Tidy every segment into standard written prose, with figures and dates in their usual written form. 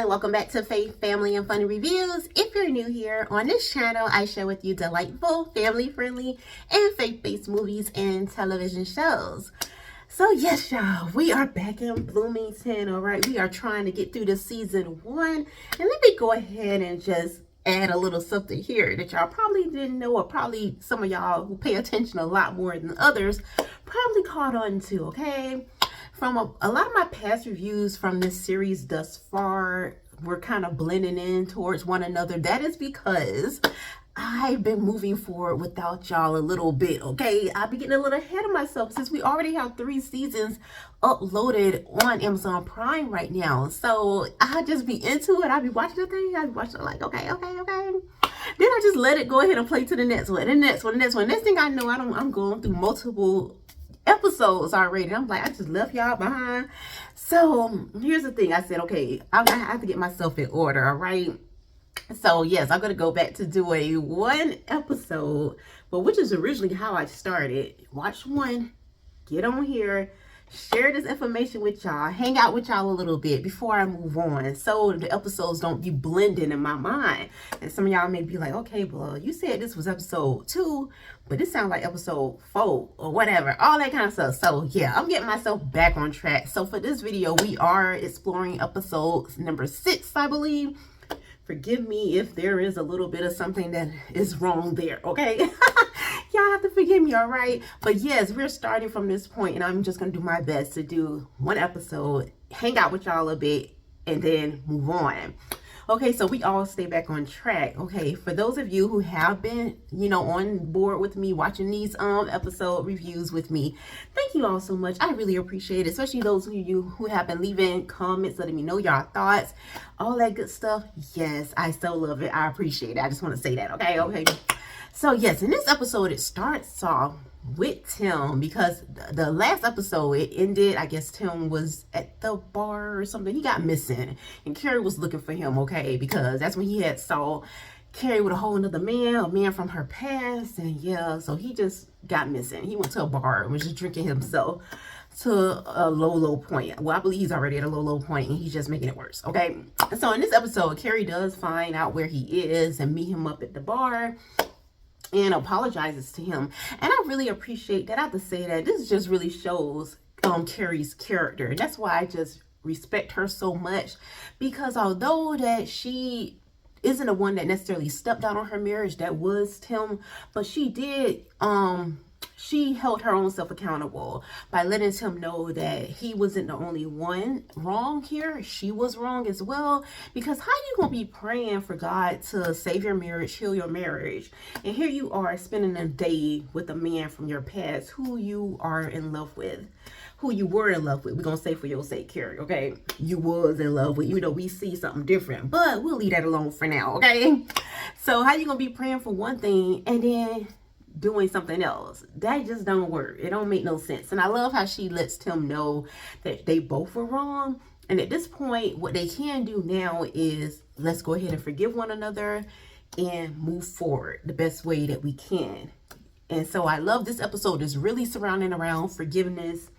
and welcome back to Faith, Family, and Funny Reviews. If you're new here, on this channel, I share with you delightful, family-friendly, and faith-based movies and television shows. So yes, y'all, we are back in Bloomington, all right? We are trying to get through the season 1. And let me go ahead and just add a little something here that y'all probably didn't know, or probably some of y'all who pay attention a lot more than others probably caught on to, okay? From a lot of my past reviews from this series thus far, we're kind of blending in towards one another. That is because I've been moving forward without y'all a little bit, okay? I've been getting a little ahead of myself since we already have 3 seasons uploaded on Amazon Prime right now. So I just be into it. I be watching the thing. I be watching it like, okay. Then I just let it go ahead and play to the next one, the next one. Next thing I know, I'm going through multiple episodes already. I'm like, I just left y'all behind. So here's the thing. I said, okay, I have to get myself in order, all right? So yes, I'm gonna go back to do a 1 episode, but which is originally how I started. Watch 1, get on here, share this information with y'all, hang out with y'all a little bit before I move on, so the episodes don't be blending in my mind. And some of y'all may be like, okay, well, you said this was episode 2, but this sounds like episode 4 or whatever, all that kind of stuff. So yeah, I'm getting myself back on track. So for this video, we are exploring episode number 6, I believe. Forgive me if there is a little bit of something that is wrong there, okay? Y'all have to forgive me, all right? But yes, we're starting from this point, and I'm just going to do my best to do 1 episode, hang out with y'all a bit, and then move on. Okay, so we all stay back on track. Okay, for those of you who have been, on board with me, watching these episode reviews with me, thank you all so much. I really appreciate it, especially those of you who have been leaving comments, letting me know your thoughts, all that good stuff. Yes, I so love it. I appreciate it. I just want to say that, okay? So yes, in this episode, it starts off with Tim, because the last episode, it ended, I guess Tim was at the bar or something. He got missing, and Kari was looking for him, okay, because that's when he had saw Kari with a whole another man, a man from her past. And yeah, so he just got missing. He went to a bar and was just drinking himself to a low point. Well, I believe he's already at a low point, and he's just making it worse, okay? So in this episode, Kari does find out where he is and meet him up at the bar and apologizes to him. And I really appreciate that. I have to say that this just really shows Kari's character. And that's why I just respect her so much, because although that she isn't the one that necessarily stepped out on her marriage, that was Tim, but she did she held her own self accountable by letting Tim know that he wasn't the only one wrong here. She was wrong as well. Because how you gonna be praying for God to save your marriage, heal your marriage, and here you are spending a day with a man from your past who you are in love with, who you were in love with? We're gonna say for your sake, Kari, okay? You was in love with, we see something different, but we'll leave that alone for now, okay? So how you gonna be praying for one thing and then doing something else? That just don't work. It don't make no sense. And I love how she lets Tim know that they both were wrong. And at this point, what they can do now is let's go ahead and forgive one another and move forward the best way that we can. And so I love this episode is really surrounding around forgiveness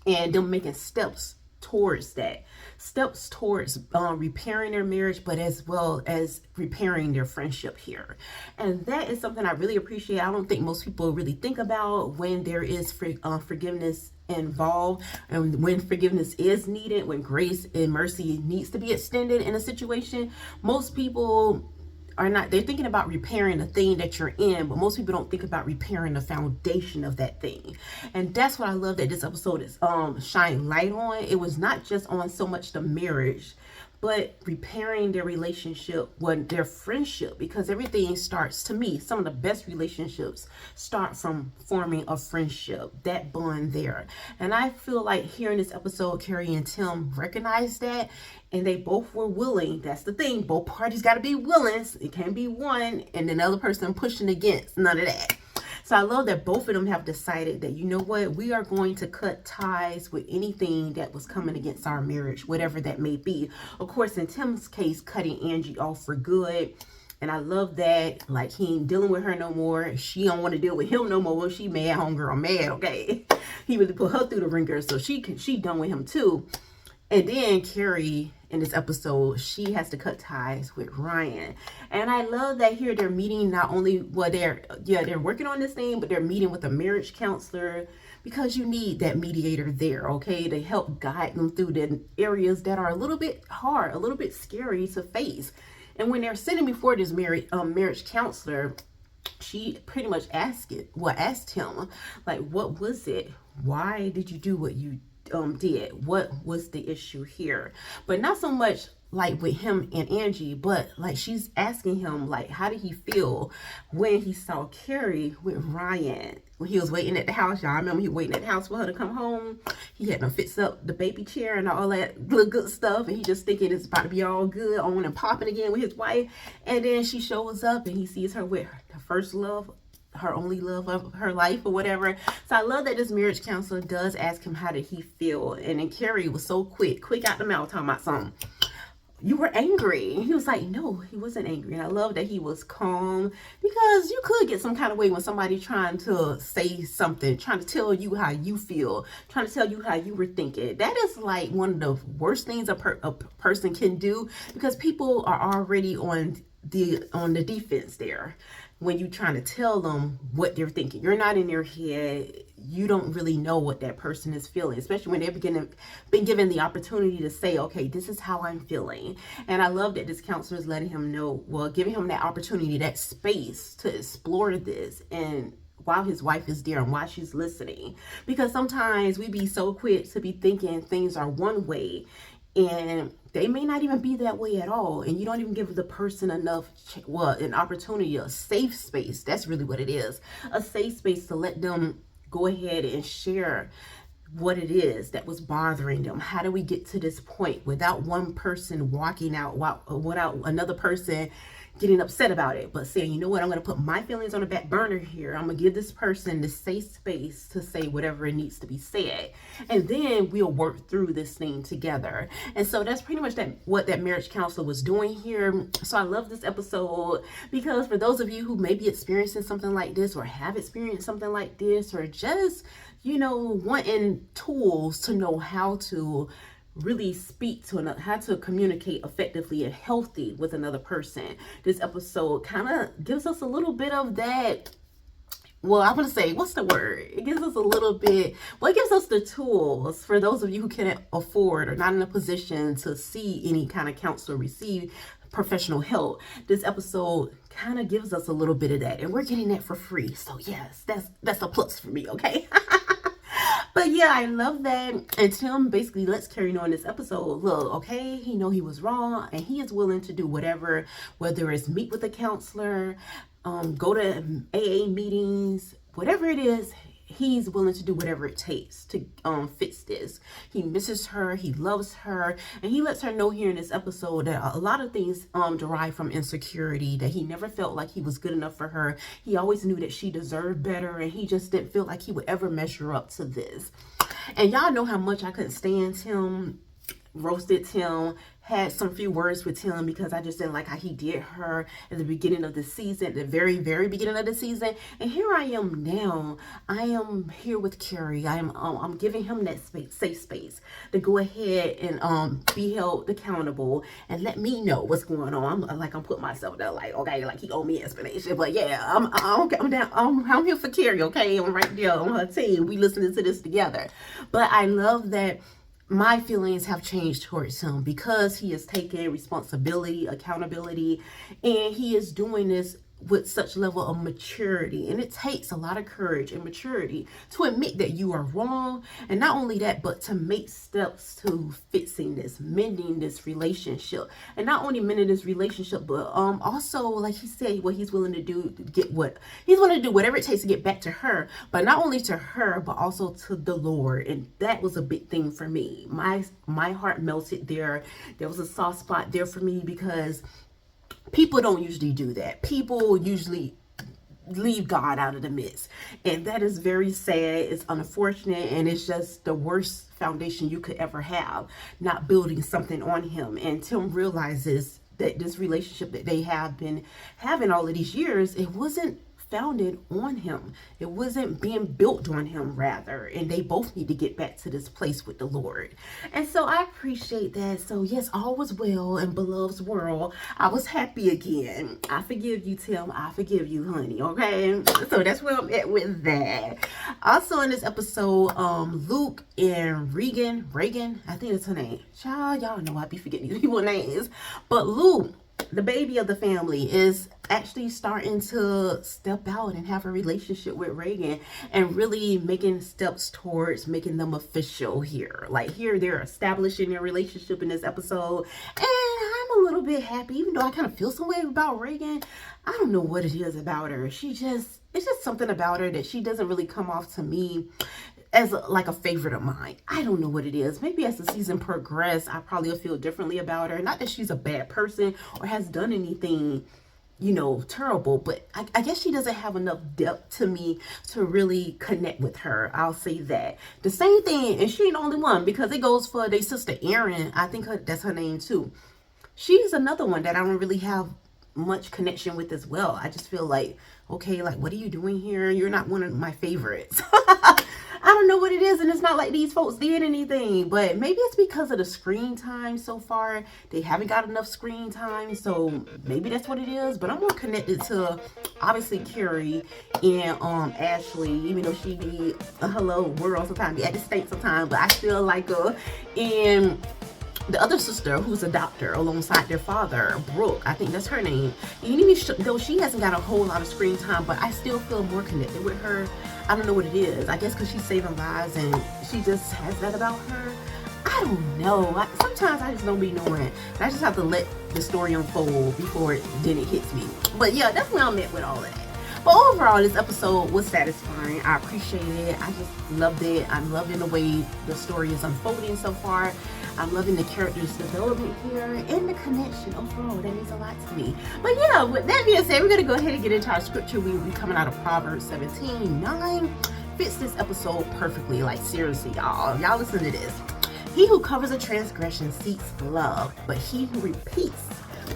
and them making steps towards that, steps towards repairing their marriage, but as well as repairing their friendship here. And that is something I really appreciate. I don't think most people really think about when there is forgiveness involved, and when forgiveness is needed, when grace and mercy needs to be extended in a situation. Most people are not, they're thinking about repairing the thing that you're in, but most people don't think about repairing the foundation of that thing. And that's what I love that this episode is shining light on. It was not just on so much the marriage, but repairing their relationship, their friendship, because everything starts, to me, some of the best relationships start from forming a friendship, that bond there. And I feel like here in this episode, Kari and Tim recognized that, and they both were willing. That's the thing, both parties got to be willing. It can't be one and another person pushing against, none of that. So I love that both of them have decided that, you know what, we are going to cut ties with anything that was coming against our marriage, whatever that may be. Of course, in Tim's case, cutting Angie off for good. And I love that, like, he ain't dealing with her no more. She don't want to deal with him no more. Well, she mad, homegirl, mad, okay? He really put her through the ringer, so she done with him too. And then Kari in this episode, she has to cut ties with Ryan. And I love that here they're meeting not only, well, they're working on this thing, but they're meeting with a marriage counselor, because you need that mediator there, okay, to help guide them through the areas that are a little bit hard, a little bit scary to face. And when they're sitting before this marriage counselor, she pretty much asked him, like, what was it? Why did you do what you did? What was the issue here? But not so much like with him and Angie, but like she's asking him, like, how did he feel when he saw Kari with Ryan? When he was waiting at the house, y'all remember he was waiting at the house for her to come home. He had to fix up the baby chair and all that good stuff, and he just thinking it's about to be all good, on and popping again with his wife. And then she shows up and he sees her with her first love, her only love of her life or whatever. So I love that this marriage counselor does ask him, how did he feel? And then Kari was so quick out the mouth talking about something. You were angry. And he was like, no, he wasn't angry. And I love that he was calm, because you could get some kind of way when somebody trying to say something, trying to tell you how you feel, trying to tell you how you were thinking. That is like one of the worst things a person can do, because people are already on the defense there. When you're trying to tell them what they're thinking, you're not in their head. You don't really know what that person is feeling, especially when they've been given the opportunity to say, okay, this is how I'm feeling. And I love that this counselor is letting him know, well, giving him that opportunity, that space to explore this, and while his wife is there and while she's listening. Because sometimes we be so quick to be thinking things are one way, and they may not even be that way at all. And you don't even give the person enough, an opportunity, a safe space. That's really what it is. A safe space to let them go ahead and share what it is that was bothering them. How do we get to this point without one person walking out, without another person getting upset about it, but saying, you know what, I'm going to put my feelings on the back burner here. I'm going to give this person the safe space to say whatever it needs to be said. And then we'll work through this thing together. And so that's pretty much what that marriage counselor was doing here. So I love this episode, because for those of you who may be experiencing something like this, or have experienced something like this, or just, wanting tools to know how to really speak to another, how to communicate effectively and healthy with another person, this episode kind of gives us a little bit of that. Well, I'm going to say, what's the word? It gives us a little bit, well, it gives us the tools for those of you who can't afford or not in a position to see any kind of counsel or receive professional help. This episode kind of gives us a little bit of that, and we're getting that for free. So yes, that's a plus for me, okay? But yeah, I love that. And Tim basically lets Kari know in this episode, look, okay, he know he was wrong, and he is willing to do whatever, whether it's meet with a counselor, go to AA meetings, whatever it is. He's willing to do whatever it takes to fix this. He misses her, he loves her, and he lets her know here in this episode that a lot of things derive from insecurity, that he never felt like he was good enough for her. He always knew that she deserved better, and he just didn't feel like he would ever measure up to this. And y'all know how much I couldn't stand Tim, roasted Tim, had some few words with Tim, because I just didn't like how he did her at the beginning of the season, the very, very beginning of the season. And here I am now. I am here with Kari. I'm giving him that safe space to go ahead and be held accountable and let me know what's going on. I'm putting myself there, like, okay, like he owe me explanation. But yeah, I'm down. I'm here for Kari, okay? I'm right there on her team. We listening to this together. But I love that my feelings have changed towards him, because he is taking responsibility, accountability, and he is doing this with such level of maturity. And it takes a lot of courage and maturity to admit that you are wrong, and not only that, but to make steps to fixing this, mending this relationship. And not only mending this relationship, but also, like he said, what he's willing to do to get what he's willing to do, whatever it takes to get back to her, but not only to her, but also to the Lord. And that was a big thing for me. My heart melted there. There was a soft spot there for me, because people don't usually do that. People usually leave God out of the midst. And that is very sad. It's unfortunate. And it's just the worst foundation you could ever have, not building something on him. And Tim realizes that this relationship that they have been having all of these years, it wasn't founded on him. It wasn't being built on him, rather. And they both need to get back to this place with the Lord. And so I appreciate that. So yes, all was well in Beloved's world. I was happy again. I forgive you, Tim. I forgive you, honey. Okay. So that's where I'm at with that. Also in this episode, Luke and Regan, I think that's her name. Y'all know I be forgetting these people's names. But Luke, the baby of the family, is actually starting to step out and have a relationship with Reagan and really making steps towards making them official here. Like here, they're establishing their relationship in this episode. And I'm a little bit happy, even though I kind of feel some way about Reagan. I don't know what it is about her. It's just something about her that she doesn't really come off to me as like a favorite of mine. I don't know what it is. Maybe as the season progresses, I probably will feel differently about her. Not that she's a bad person or has done anything, terrible, but I guess she doesn't have enough depth to me to really connect with her. I'll say that. The same thing, and she ain't the only one, because it goes for their sister Erin. I think that's her name too. She's another one that I don't really have much connection with as well. I just feel like, okay, like, what are you doing here? You're not one of my favorites. I don't know what it is, and it's not like these folks did anything, but maybe it's because of the screen time so far. They haven't got enough screen time, so maybe that's what it is. But I'm more connected to, obviously, Carrie and Ashley, even though she be a hello world sometimes, be at the state sometimes, but I still like her. And the other sister, who's a doctor alongside their father, Brooke, I think that's her name. And even though she hasn't got a whole lot of screen time, but I still feel more connected with her. I don't know what it is. I guess because she's saving lives and she just has that about her. I don't know. Sometimes I just don't be knowing. And I just have to let the story unfold before it hits me. But yeah, that's where I'm at with all that. But overall, this episode was satisfying. I appreciate it. I just loved it. I'm loving the way the story is unfolding so far. I'm loving the characters' development here and the connection overall. That means a lot to me. But yeah, with that being said, we're going to go ahead and get into our scripture. We will be coming out of Proverbs 17:9. Fits this episode perfectly. Like, seriously, y'all listen to this. He who covers a transgression seeks love, but he who repeats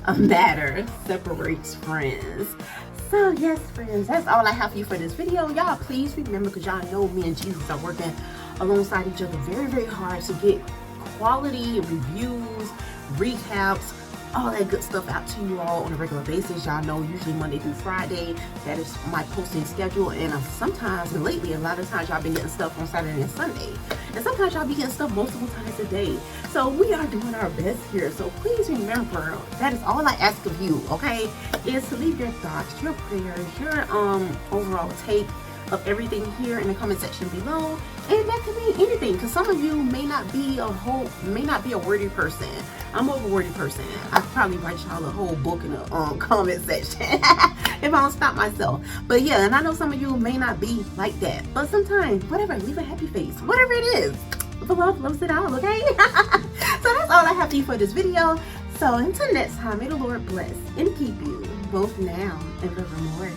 a matter separates friends. So yes, friends, that's all I have for you for this video. Y'all, please remember, because y'all know me and Jesus are working alongside each other very, very hard to get quality reviews, recaps, all that good stuff out to you all on a regular basis. Y'all know, usually Monday through Friday, that is my posting schedule. And sometimes, and lately, a lot of times y'all been getting stuff on Saturday and Sunday. And sometimes y'all be getting stuff multiple times a day. So we are doing our best here. So please remember, that is all I ask of you, okay? Is to leave your thoughts, your prayers, your overall take of everything here in the comment section below. And that could be anything, because some of you may not be a wordy person. I'm more of a wordy person. I could probably write y'all a whole book in the comment section if I don't stop myself. But yeah, and I know some of you may not be like that, but sometimes, whatever, leave a happy face, whatever it is. The love loves it all, okay? So that's all I have for you for this video. So until next time, may the Lord bless and keep you both now and forevermore.